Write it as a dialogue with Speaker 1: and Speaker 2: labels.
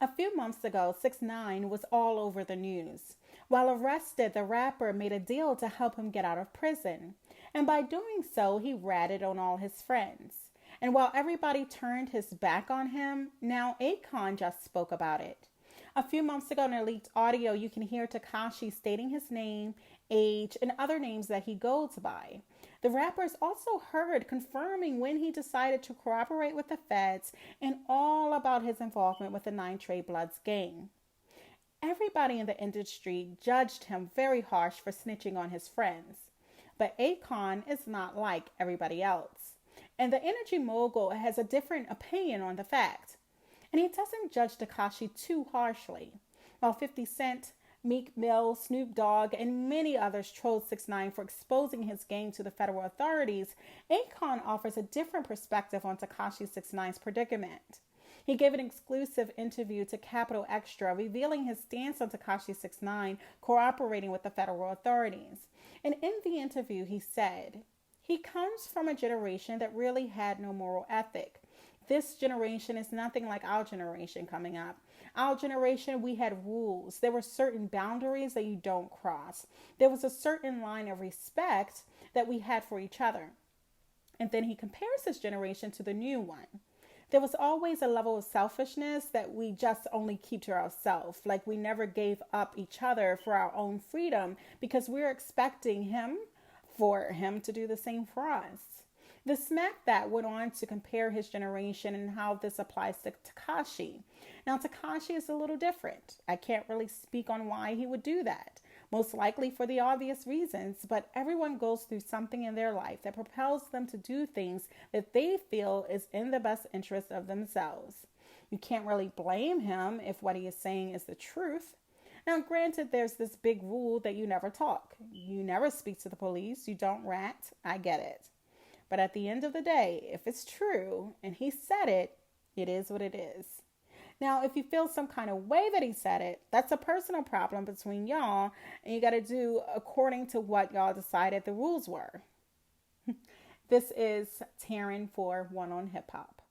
Speaker 1: A few months ago, 6 9 was all over the news. While arrested, the rapper made a deal to help him get out of prison. And by doing so, he ratted on all his friends. And while everybody turned his back on him, now Akon just spoke about it. A few months ago in a leaked audio, you can hear Tekashi stating his name, age, and other names that he goes by. The rapper is also heard confirming when he decided to cooperate with the feds and all about his involvement with the Nine Trey Bloods gang. Everybody in the industry judged him very harsh for snitching on his friends. But Akon is not like everybody else. And the energy mogul has a different opinion on the fact. And he doesn't judge Tekashi too harshly. While 50 Cent, Meek Mill, Snoop Dogg, and many others trolled 6 9 for exposing his gang to the federal authorities, Akon offers a different perspective on Tekashi 6ix9ine's predicament. He gave an exclusive interview to Capital Extra, revealing his stance on Tekashi 6ix9ine cooperating with the federal authorities. And in the interview, he said, he comes from a generation that really had no moral ethic. This generation is nothing like our generation coming up. Our generation, we had rules. There were certain boundaries that you don't cross. There was a certain line of respect that we had for each other. And then he compares this generation to the new one. There was always a level of selfishness that we just only keep to ourselves. Like we never gave up each other for our own freedom because we're expecting him for him to do the same for us. The Smack That went on to compare his generation and how this applies to Tekashi. Now, Tekashi is a little different. I can't really speak on why he would do that. Most likely for the obvious reasons, but everyone goes through something in their life that propels them to do things that they feel is in the best interest of themselves. You can't really blame him if what he is saying is the truth. Now, granted, there's this big rule that you never talk. You never speak to the police. You don't rat. I get it. But at the end of the day, if it's true and he said it, it is what it is. Now, if you feel some kind of way that he said it, that's a personal problem between y'all, and you got to do according to what y'all decided the rules were. This is Taryn for One on Hip Hop.